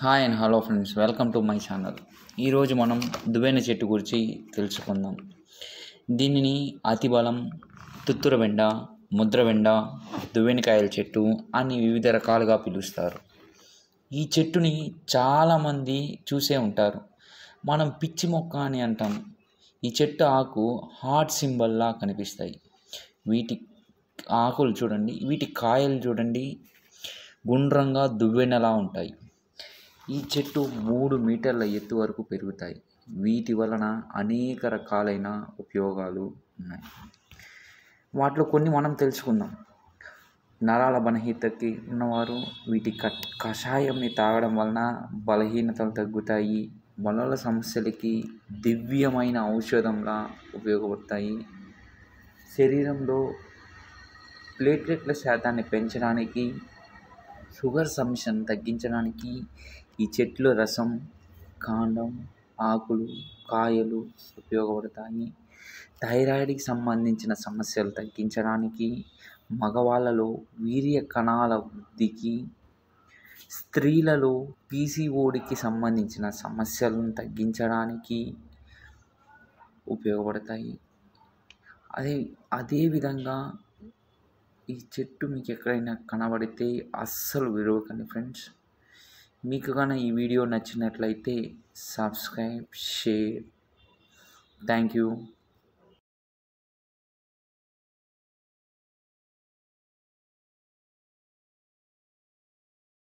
Hi and hello friends, welcome to my channel. ఈరోజు మనం దువ్వెన చెట్టు గురించి తెలుసుకుందాం. దీనిని అతిబలం, తుత్తురబెండ, ముద్రబెండ, దువ్వెనకాయల చెట్టు అని వివిధ రకాలుగా పిలుస్తారు. ఈ చెట్టుని చాలామంది చూసే ఉంటారు. మనం పిచ్చి మొక్క అని అంటాం. ఈ చెట్టు ఆకు హార్ట్ సింబల్లా కనిపిస్తాయి. వీటి ఆకులు చూడండి, వీటి కాయలు చూడండి, గుండ్రంగా దువ్వెనలా ఉంటాయి. ఈ చెట్టు 3 మీటర్ల ఎత్తు వరకు పెరుగుతాయి. వీటి వలన అనేక రకాలైన ఉపయోగాలు ఉన్నాయి. వాటిలో కొన్ని మనం తెలుసుకుందాం. నరాల బలహీనతకి ఉన్నవారు వీటి కషాయంని తాగడం వలన బలహీనతలు తగ్గుతాయి. మొలల సమస్యలకి దివ్యమైన ఔషధంలా ఉపయోగపడతాయి. శరీరంలో ప్లేట్లెట్ల శాతాన్ని పెంచడానికి, షుగర్ సమస్యను తగ్గించడానికి ఈ చెట్ల రసం, కాండం, ఆకులు, కాయలు ఉపయోగపడతాయి. థైరాయిడ్కి సంబంధించిన సమస్యలు తగ్గించడానికి, మగవాళ్ళలో వీర్య కణాల వృద్ధికి, స్త్రీలలో పీసీఓడికి సంబంధించిన సమస్యలను తగ్గించడానికి ఉపయోగపడతాయి. అదేవిధంగా ఈ చెట్టు మీకు ఎక్కడైనా కనబడితే అస్సలు విడవకండి ఫ్రెండ్స్. మీకు కానీ ఈ వీడియో నచ్చినట్లయితే సబ్స్క్రైబ్, షేర్. Thank you.